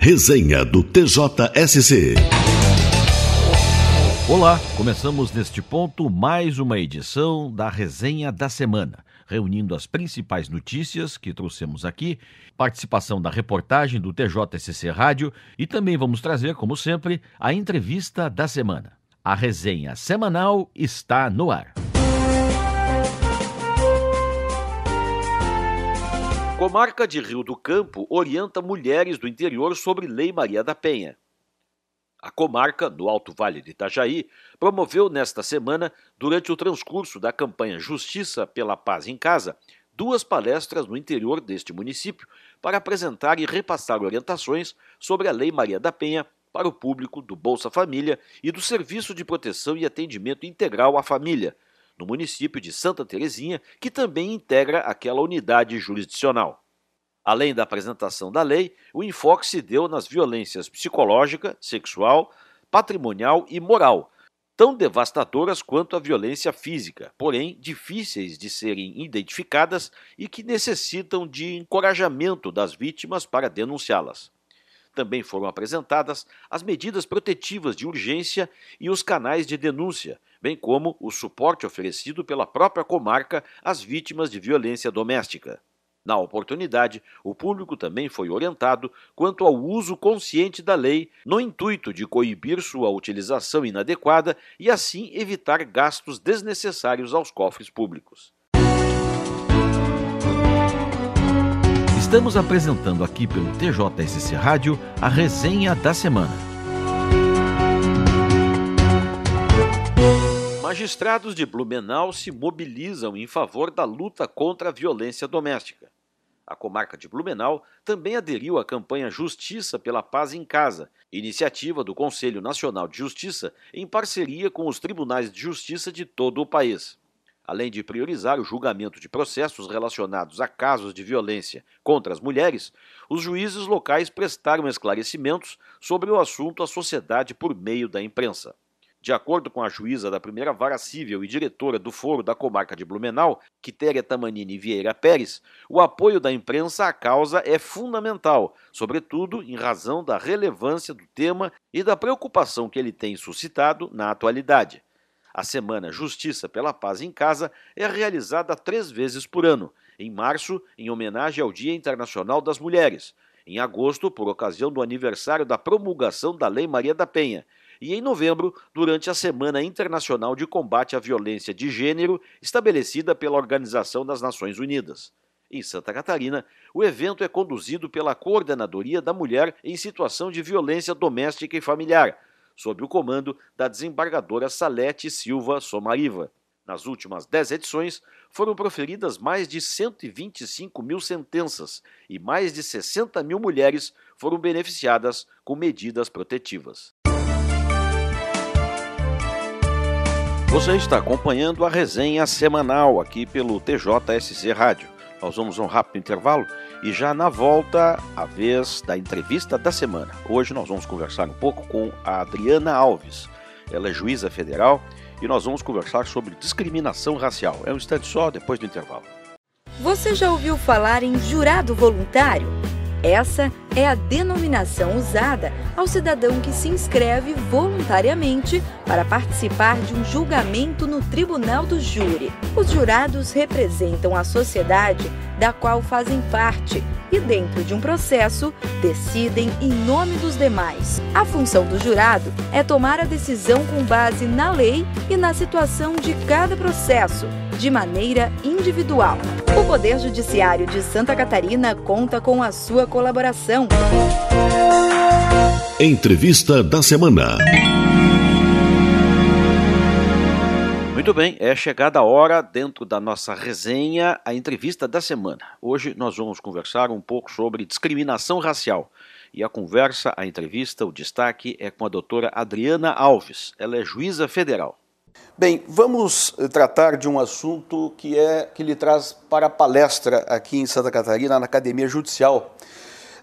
Resenha do TJSC. Olá, começamos neste ponto mais uma edição da Resenha da Semana, reunindo as principais notícias que trouxemos aqui, participação da reportagem do TJSC Rádio e também vamos trazer, como sempre, a entrevista da semana. A resenha semanal está no ar. Comarca de Rio do Campo orienta mulheres do interior sobre Lei Maria da Penha. A comarca, do Alto Vale de Itajaí, promoveu nesta semana, durante o transcurso da campanha Justiça pela Paz em Casa, 2 palestras no interior deste município para apresentar e repassar orientações sobre a Lei Maria da Penha para o público do Bolsa Família e do Serviço de Proteção e Atendimento Integral à Família, no município de Santa Terezinha, que também integra aquela unidade jurisdicional. Além da apresentação da lei, o enfoque se deu nas violências psicológica, sexual, patrimonial e moral, tão devastadoras quanto a violência física, porém difíceis de serem identificadas e que necessitam de encorajamento das vítimas para denunciá-las. Também foram apresentadas as medidas protetivas de urgência e os canais de denúncia, bem como o suporte oferecido pela própria comarca às vítimas de violência doméstica. Na oportunidade, o público também foi orientado quanto ao uso consciente da lei, no intuito de coibir sua utilização inadequada e assim evitar gastos desnecessários aos cofres públicos. Estamos apresentando aqui pelo TJSC Rádio a resenha da semana. Magistrados de Blumenau se mobilizam em favor da luta contra a violência doméstica. A comarca de Blumenau também aderiu à campanha Justiça pela Paz em Casa, iniciativa do Conselho Nacional de Justiça em parceria com os tribunais de justiça de todo o país. Além de priorizar o julgamento de processos relacionados a casos de violência contra as mulheres, os juízes locais prestaram esclarecimentos sobre o assunto à sociedade por meio da imprensa. De acordo com a juíza da primeira vara civil e diretora do foro da comarca de Blumenau, Quitéria Tamanini Vieira Pérez, o apoio da imprensa à causa é fundamental, sobretudo em razão da relevância do tema e da preocupação que ele tem suscitado na atualidade. A Semana Justiça pela Paz em Casa é realizada 3 vezes por ano, em março, em homenagem ao Dia Internacional das Mulheres, em agosto, por ocasião do aniversário da promulgação da Lei Maria da Penha, e em novembro, durante a Semana Internacional de Combate à Violência de Gênero, estabelecida pela Organização das Nações Unidas. Em Santa Catarina, o evento é conduzido pela Coordenadoria da Mulher em Situação de Violência Doméstica e Familiar, sob o comando da desembargadora Salete Silva Somariva. Nas últimas 10 edições, foram proferidas mais de 125 mil sentenças e mais de 60 mil mulheres foram beneficiadas com medidas protetivas. Você está acompanhando a resenha semanal aqui pelo TJSC Rádio. Nós vamos a um rápido intervalo e já na volta a vez da entrevista da semana. Hoje nós vamos conversar um pouco com a Adriana Alves. Ela é juíza federal e nós vamos conversar sobre discriminação racial. É um instante só, depois do intervalo. Você já ouviu falar em jurado voluntário? Essa é a denominação usada ao cidadão que se inscreve voluntariamente para participar de um julgamento no tribunal do júri. Os jurados representam a sociedade da qual fazem parte e, dentro de um processo, decidem em nome dos demais. A função do jurado é tomar a decisão com base na lei e na situação de cada processo, de maneira individual. O Poder Judiciário de Santa Catarina conta com a sua colaboração. Entrevista da semana. Muito bem, é chegada a hora, dentro da nossa resenha, a entrevista da semana. Hoje nós vamos conversar um pouco sobre discriminação racial. E a conversa, a entrevista, o destaque é com a doutora Adriana Alves. Ela é juíza federal. Bem, vamos tratar de um assunto que lhe traz para a palestra aqui em Santa Catarina, na Academia Judicial,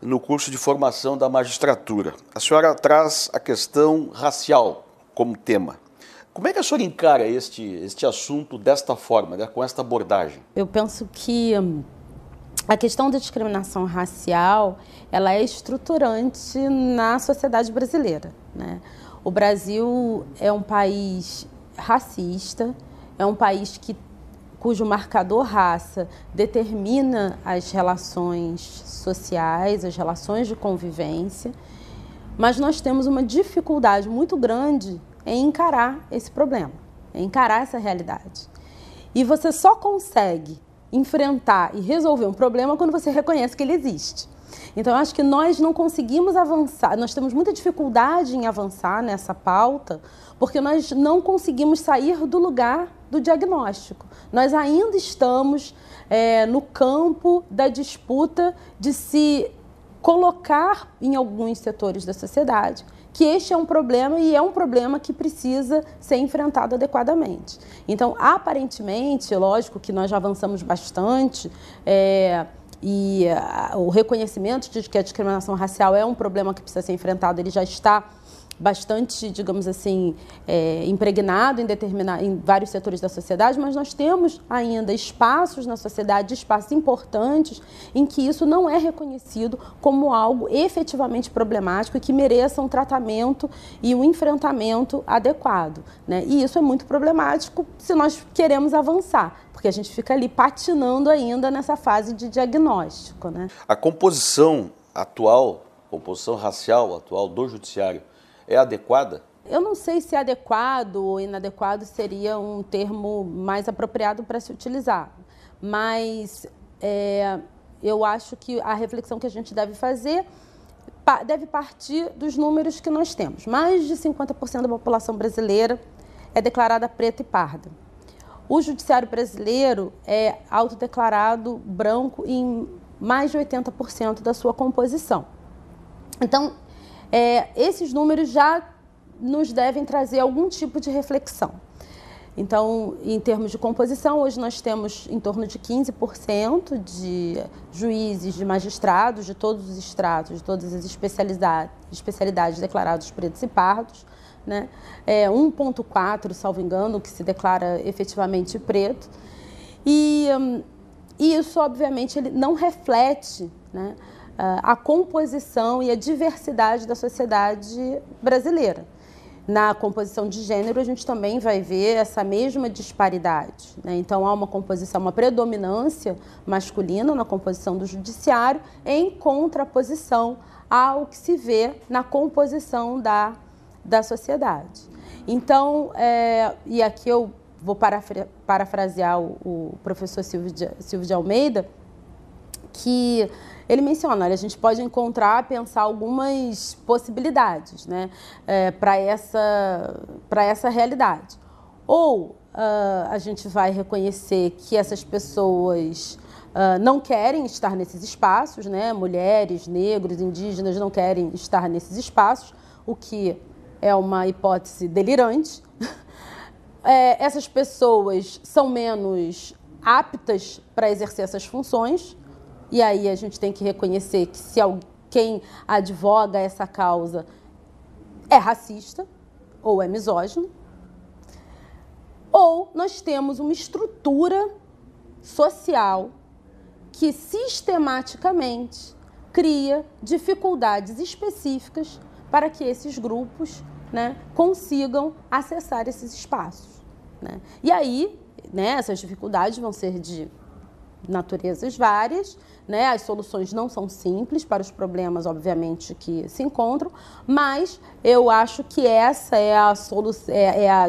no curso de formação da magistratura. A senhora traz a questão racial como tema. Como é que a senhora encara este assunto desta forma, né, com esta abordagem? Eu penso que a questão da discriminação racial, ela é estruturante na sociedade brasileira, né? O Brasil é um país racista, é um país cujo marcador raça determina as relações sociais, as relações de convivência, mas nós temos uma dificuldade muito grande em encarar esse problema, em encarar essa realidade. E você só consegue enfrentar e resolver um problema quando você reconhece que ele existe. Então, eu acho que nós não conseguimos avançar, nós temos muita dificuldade em avançar nessa pauta, porque nós não conseguimos sair do lugar do diagnóstico. Nós ainda estamos no campo da disputa de se colocar em alguns setores da sociedade que este é um problema e é um problema que precisa ser enfrentado adequadamente. Então, aparentemente, lógico que nós já avançamos bastante, e o reconhecimento de que a discriminação racial é um problema que precisa ser enfrentado, ele já está bastante, digamos assim, impregnado em vários setores da sociedade, mas nós temos ainda espaços na sociedade, espaços importantes, em que isso não é reconhecido como algo efetivamente problemático e que mereça um tratamento e um enfrentamento adequado, né? E isso é muito problemático se nós queremos avançar, porque a gente fica ali patinando ainda nessa fase de diagnóstico, né? A composição racial atual do judiciário é adequada? Eu não sei se adequado ou inadequado seria um termo mais apropriado para se utilizar, mas eu acho que a reflexão que a gente deve fazer deve partir dos números que nós temos. Mais de 50% da população brasileira é declarada preta e parda. O judiciário brasileiro é autodeclarado branco em mais de 80% da sua composição. Então, esses números já nos devem trazer algum tipo de reflexão. Então, em termos de composição, hoje nós temos em torno de 15% de juízes, de magistrados, de todos os estratos, de todas as especialidades declarados pretos e pardos, né? 1,4%, salvo engano, que se declara efetivamente preto. E isso, obviamente, ele não reflete, né, a composição e a diversidade da sociedade brasileira. Na composição de gênero, a gente também vai ver essa mesma disparidade, né? Então, há uma predominância masculina na composição do judiciário, em contraposição ao que se vê na composição da sociedade. Então, e aqui eu vou parafrasear o professor Silvio de Almeida, que ele menciona, olha, a gente pode pensar algumas possibilidades, né, para essa realidade. Ou a gente vai reconhecer que essas pessoas não querem estar nesses espaços, né, mulheres, negros, indígenas não querem estar nesses espaços, o que é uma hipótese delirante. Essas pessoas são menos aptas para exercer essas funções. E aí a gente tem que reconhecer que se quem advoga essa causa é racista ou é misógino, ou nós temos uma estrutura social que sistematicamente cria dificuldades específicas para que esses grupos, né, consigam acessar esses espaços, né? E aí, né, essas dificuldades vão ser de naturezas várias, né? As soluções não são simples para os problemas, obviamente, que se encontram, mas eu acho que essa é a solução,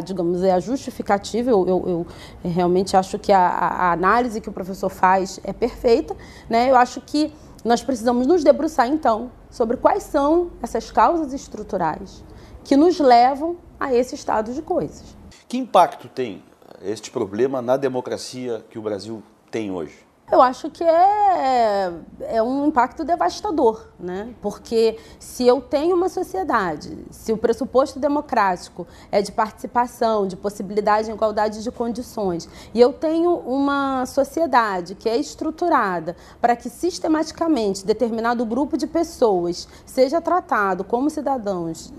digamos, a justificativa. Eu realmente acho que a análise que o professor faz é perfeita, né? Eu acho que nós precisamos nos debruçar, então, sobre quais são essas causas estruturais que nos levam a esse estado de coisas. Que impacto tem este problema na democracia que o Brasil tem hoje? Eu acho que é um impacto devastador, né? Porque se eu tenho uma sociedade, se o pressuposto democrático é de participação, de possibilidade de igualdade de condições, e eu tenho uma sociedade que é estruturada para que sistematicamente determinado grupo de pessoas seja tratado como cidadãos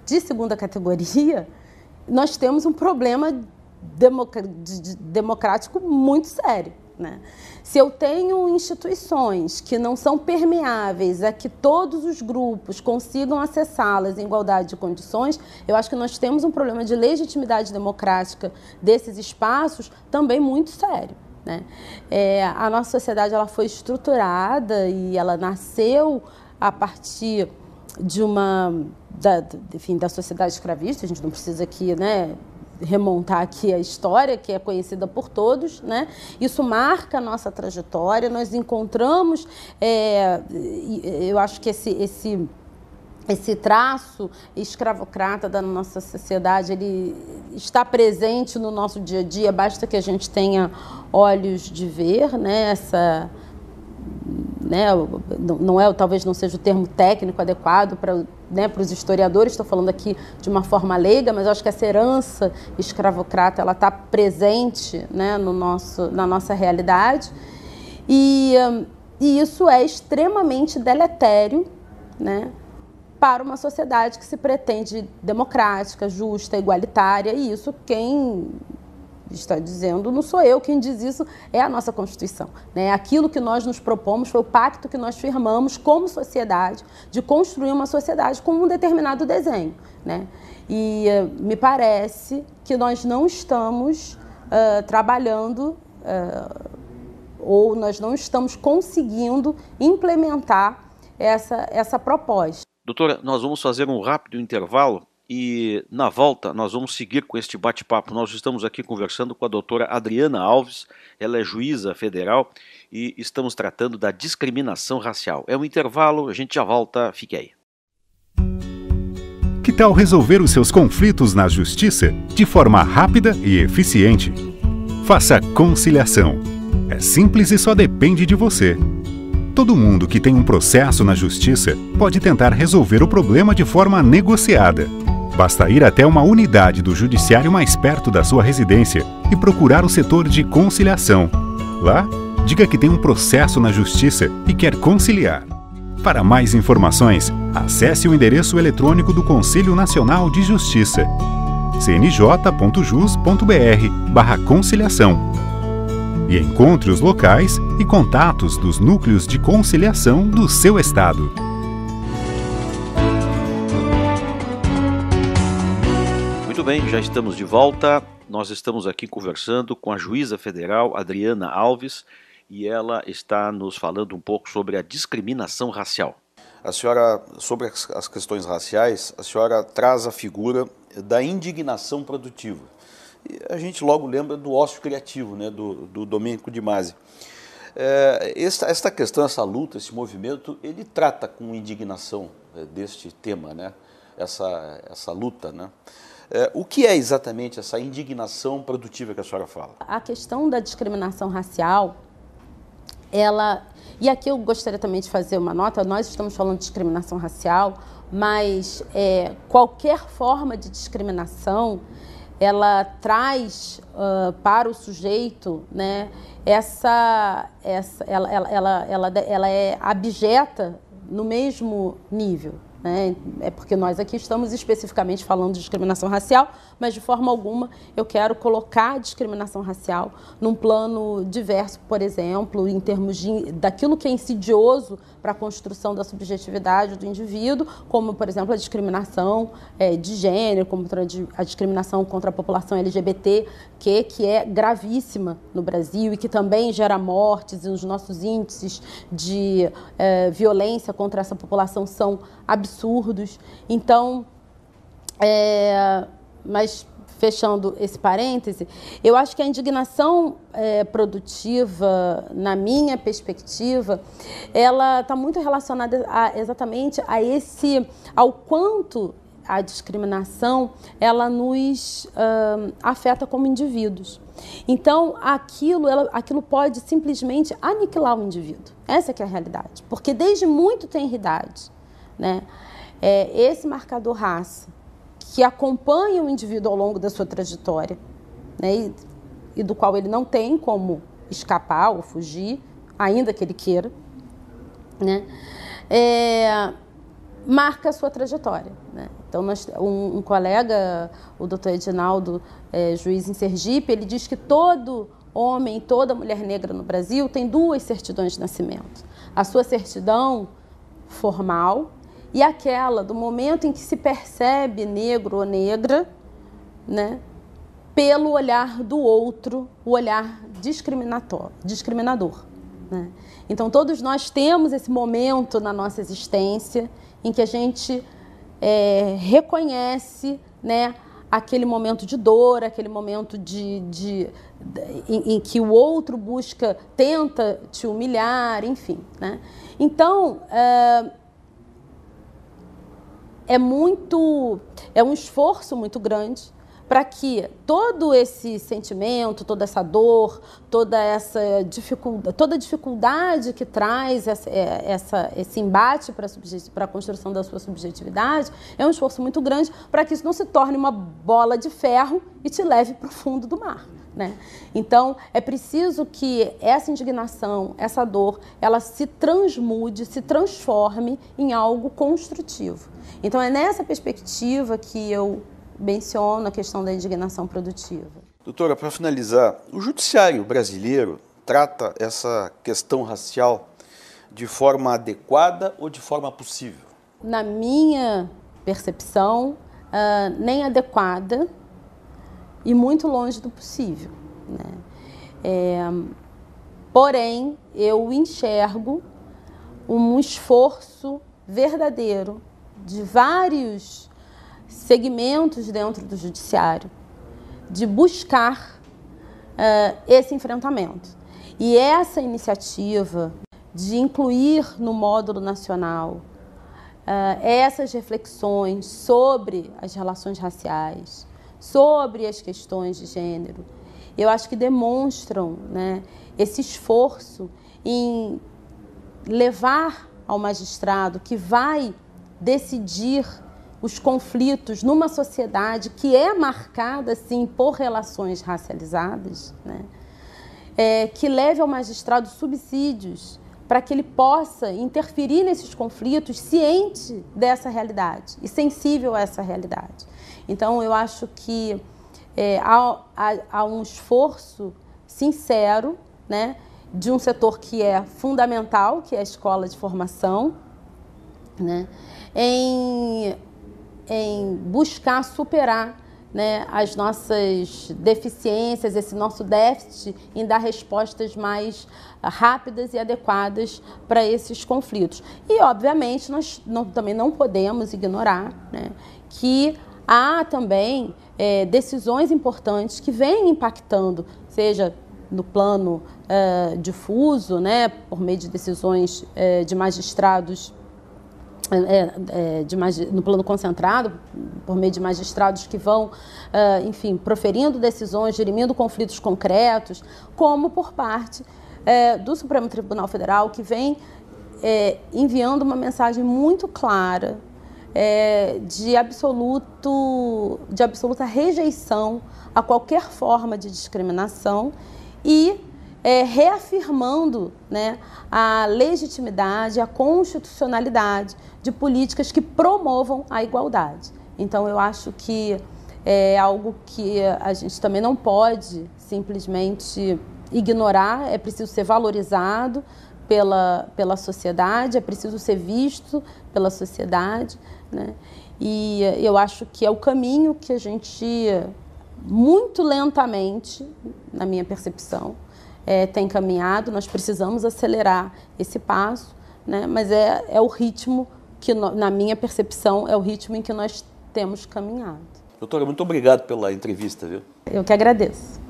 de segunda categoria, nós temos um problema democrático muito sério. né? Se eu tenho instituições que não são permeáveis a que todos os grupos consigam acessá-las em igualdade de condições, eu acho que nós temos um problema de legitimidade democrática desses espaços também muito sério, né? A nossa sociedade ela foi estruturada e ela nasceu a partir de da sociedade escravista. A gente não precisa aqui, né, remontar aqui a história, que é conhecida por todos, né? Isso marca a nossa trajetória. Nós encontramos, eu acho que esse traço escravocrata da nossa sociedade, ele está presente no nosso dia a dia, basta que a gente tenha olhos de ver, né? Talvez não seja o termo técnico adequado para os historiadores, estou falando aqui de uma forma leiga, mas eu acho que essa herança escravocrata ela está presente, né, na nossa realidade, e isso é extremamente deletério, né, para uma sociedade que se pretende democrática, justa, igualitária, e isso quem está dizendo, não sou eu quem diz isso, é a nossa Constituição, né? Aquilo que nós nos propomos foi o pacto que nós firmamos como sociedade, de construir uma sociedade com um determinado desenho, né? E me parece que nós não estamos trabalhando ou nós não estamos conseguindo implementar essa proposta. Doutora, nós vamos fazer um rápido intervalo e, na volta, nós vamos seguir com este bate-papo. Nós estamos aqui conversando com a doutora Adriana Alves, ela é juíza federal e estamos tratando da discriminação racial. É um intervalo, a gente já volta, fique aí. Que tal resolver os seus conflitos na justiça de forma rápida e eficiente? Faça conciliação. É simples e só depende de você. Todo mundo que tem um processo na justiça pode tentar resolver o problema de forma negociada. Basta ir até uma unidade do judiciário mais perto da sua residência e procurar o setor de conciliação. Lá, diga que tem um processo na justiça e quer conciliar. Para mais informações, acesse o endereço eletrônico do Conselho Nacional de Justiça, cnj.jus.br/conciliação. E encontre os locais e contatos dos núcleos de conciliação do seu estado. Muito bem, já estamos de volta. Nós estamos aqui conversando com a juíza federal Adriana Alves e ela está nos falando um pouco sobre a discriminação racial. A senhora, sobre as questões raciais, a senhora traz a figura da indignação produtiva. E a gente logo lembra do ócio criativo, né, do Domênico de Masi. Esta questão, essa luta, esse movimento, ele trata com indignação deste tema, né, essa luta, né? O que é exatamente essa indignação produtiva que a senhora fala? A questão da discriminação racial, e aqui eu gostaria também de fazer uma nota, nós estamos falando de discriminação racial, mas qualquer forma de discriminação, ela traz para o sujeito, né, ela é abjeta no mesmo nível, né? É porque nós aqui estamos especificamente falando de discriminação racial, mas de forma alguma eu quero colocar a discriminação racial num plano diverso, por exemplo, em termos daquilo que é insidioso para a construção da subjetividade do indivíduo, como, por exemplo, a discriminação de gênero, como a discriminação contra a população LGBT, que é gravíssima no Brasil e que também gera mortes, e os nossos índices de violência contra essa população são absurdos. Então, mas fechando esse parêntese, eu acho que a indignação produtiva, na minha perspectiva, ela está muito relacionada exatamente ao quanto a discriminação ela nos afeta como indivíduos. Então, aquilo pode simplesmente aniquilar o indivíduo. Essa que é a realidade. Porque desde muito tenridade, né, esse marcador raça, que acompanha o indivíduo ao longo da sua trajetória, né, e do qual ele não tem como escapar ou fugir, ainda que ele queira, né, marca a sua trajetória, né? Então, um colega, o doutor Edinaldo, juiz em Sergipe, ele diz que todo homem, toda mulher negra no Brasil tem 2 certidões de nascimento. A sua certidão formal e aquela do momento em que se percebe negro ou negra, né, pelo olhar do outro, o olhar discriminador. Né? Então, todos nós temos esse momento na nossa existência em que a gente reconhece, né, aquele momento de dor, aquele momento em que o outro tenta te humilhar, enfim. Né? Então, é um esforço muito grande para que todo esse sentimento, toda essa dor, toda a dificuldade que traz esse embate para a construção da sua subjetividade, é um esforço muito grande para que isso não se torne uma bola de ferro e te leve para o fundo do mar. Né? Então, é preciso que essa indignação, essa dor, ela se transmude, se transforme em algo construtivo. Então, é nessa perspectiva que eu menciono a questão da indignação produtiva. Doutora, para finalizar, o judiciário brasileiro trata essa questão racial de forma adequada ou de forma possível? Na minha percepção, nem adequada e muito longe do possível. Né? Porém, eu enxergo um esforço verdadeiro de vários segmentos dentro do judiciário de buscar esse enfrentamento. E essa iniciativa de incluir no módulo nacional essas reflexões sobre as relações raciais, sobre as questões de gênero, eu acho que demonstram, né, esse esforço em levar ao magistrado que vai decidir os conflitos numa sociedade que é marcada, sim, por relações racializadas, né? Que leve ao magistrado subsídios para que ele possa interferir nesses conflitos ciente dessa realidade e sensível a essa realidade. Então, eu acho que há um esforço sincero, né, de um setor que é fundamental, que é a escola de formação, né, em buscar superar, né, as nossas deficiências, esse nosso déficit em dar respostas mais rápidas e adequadas para esses conflitos. E, obviamente, nós também não podemos ignorar, né, que há também decisões importantes que vêm impactando, seja no plano difuso, né, por meio de decisões de magistrados, no plano concentrado, por meio de magistrados que vão, enfim, proferindo decisões, dirimindo conflitos concretos, como por parte do Supremo Tribunal Federal, que vem enviando uma mensagem muito clara de absoluta rejeição a qualquer forma de discriminação e reafirmando, né, a legitimidade, a constitucionalidade de políticas que promovam a igualdade. Então, eu acho que é algo que a gente também não pode simplesmente ignorar, é preciso ser valorizado pela sociedade, é preciso ser visto pela sociedade, né? E eu acho que é o caminho que a gente, muito lentamente, na minha percepção, tem caminhado. Nós precisamos acelerar esse passo, né? Mas é o ritmo que, na minha percepção, é o ritmo em que nós temos caminhado. Doutora, muito obrigado pela entrevista, viu? Eu que agradeço.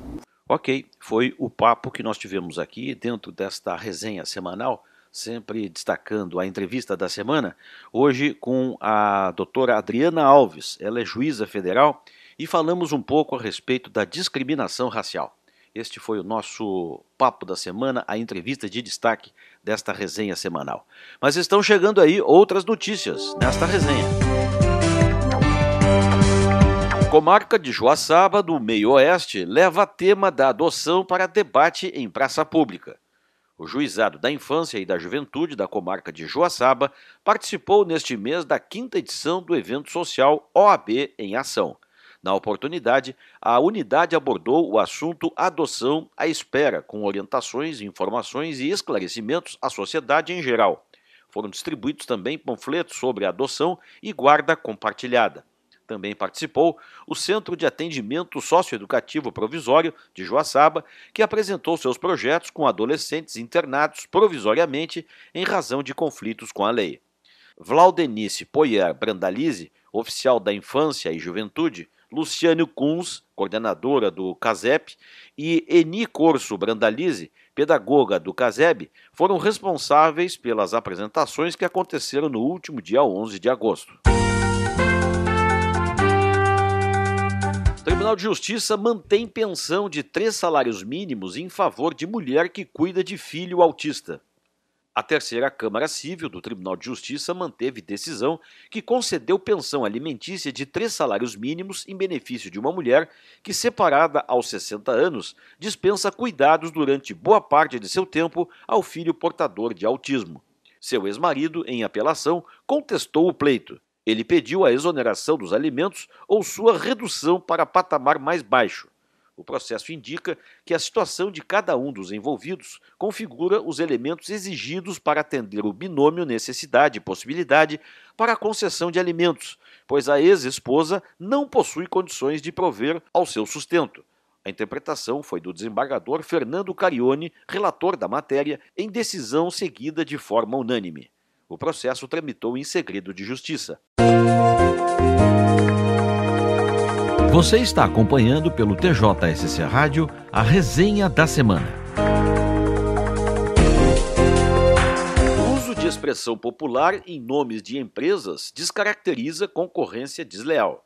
Ok, foi o papo que nós tivemos aqui dentro desta resenha semanal, sempre destacando a entrevista da semana, hoje com a doutora Adriana Alves. Ela é juíza federal e falamos um pouco a respeito da discriminação racial. Este foi o nosso papo da semana, a entrevista de destaque desta resenha semanal. Mas estão chegando aí outras notícias nesta resenha. Comarca de Joaçaba, do Meio-Oeste, leva tema da adoção para debate em praça pública. O Juizado da Infância e da Juventude da Comarca de Joaçaba participou neste mês da 5ª edição do evento social OAB em Ação, Na oportunidade, a unidade abordou o assunto adoção à espera, com orientações, informações e esclarecimentos à sociedade em geral. Foram distribuídos também panfletos sobre adoção e guarda compartilhada. Também participou o Centro de Atendimento Socioeducativo Provisório de Joaçaba, que apresentou seus projetos com adolescentes internados provisoriamente em razão de conflitos com a lei. Vlaudenice Poyer Brandalize, oficial da Infância e Juventude, Luciano Kunz, coordenadora do CASEP, e Eni Corso Brandalize, pedagoga do CASEB, foram responsáveis pelas apresentações que aconteceram no último dia 11 de agosto. O Tribunal de Justiça mantém pensão de 3 salários mínimos em favor de mulher que cuida de filho autista. A terceira Câmara Civil do Tribunal de Justiça manteve decisão que concedeu pensão alimentícia de 3 salários mínimos em benefício de uma mulher que, separada aos 60 anos, dispensa cuidados durante boa parte de seu tempo ao filho portador de autismo. Seu ex-marido, em apelação, contestou o pleito. Ele pediu a exoneração dos alimentos ou sua redução para patamar mais baixo. O processo indica que a situação de cada um dos envolvidos configura os elementos exigidos para atender o binômio necessidade e possibilidade para a concessão de alimentos, pois a ex-esposa não possui condições de prover ao seu sustento. A interpretação foi do desembargador Fernando Carione, relator da matéria, em decisão seguida de forma unânime. O processo tramitou em segredo de justiça. Você está acompanhando pelo TJSC Rádio a resenha da semana. O uso de expressão popular em nomes de empresas descaracteriza concorrência desleal.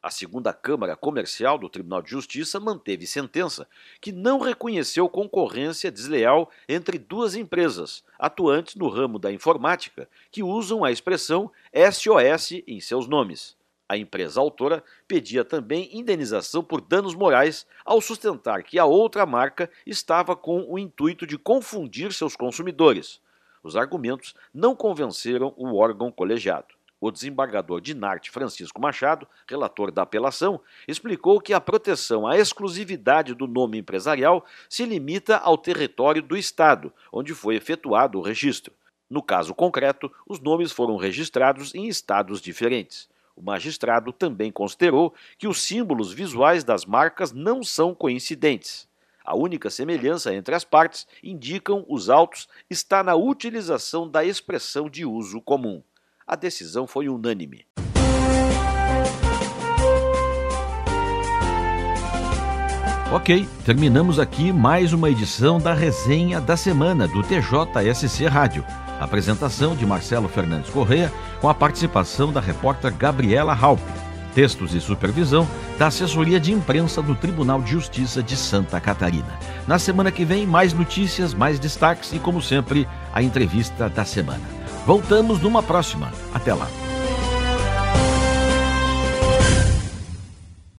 A segunda Câmara Comercial do Tribunal de Justiça manteve sentença que não reconheceu concorrência desleal entre 2 empresas atuantes no ramo da informática que usam a expressão SOS em seus nomes. A empresa autora pedia também indenização por danos morais ao sustentar que a outra marca estava com o intuito de confundir seus consumidores. Os argumentos não convenceram o órgão colegiado. O desembargador Dinarte Francisco Machado, relator da apelação, explicou que a proteção à exclusividade do nome empresarial se limita ao território do Estado, onde foi efetuado o registro. No caso concreto, os nomes foram registrados em estados diferentes. O magistrado também considerou que os símbolos visuais das marcas não são coincidentes. A única semelhança entre as partes, indicam os autos, está na utilização da expressão de uso comum. A decisão foi unânime. Ok, terminamos aqui mais uma edição da resenha da semana do TJSC Rádio. Apresentação de Marcelo Fernandes Corrêa, com a participação da repórter Gabriela Halpe. Textos e supervisão da Assessoria de Imprensa do Tribunal de Justiça de Santa Catarina. Na semana que vem, mais notícias, mais destaques e, como sempre, a entrevista da semana. Voltamos numa próxima. Até lá.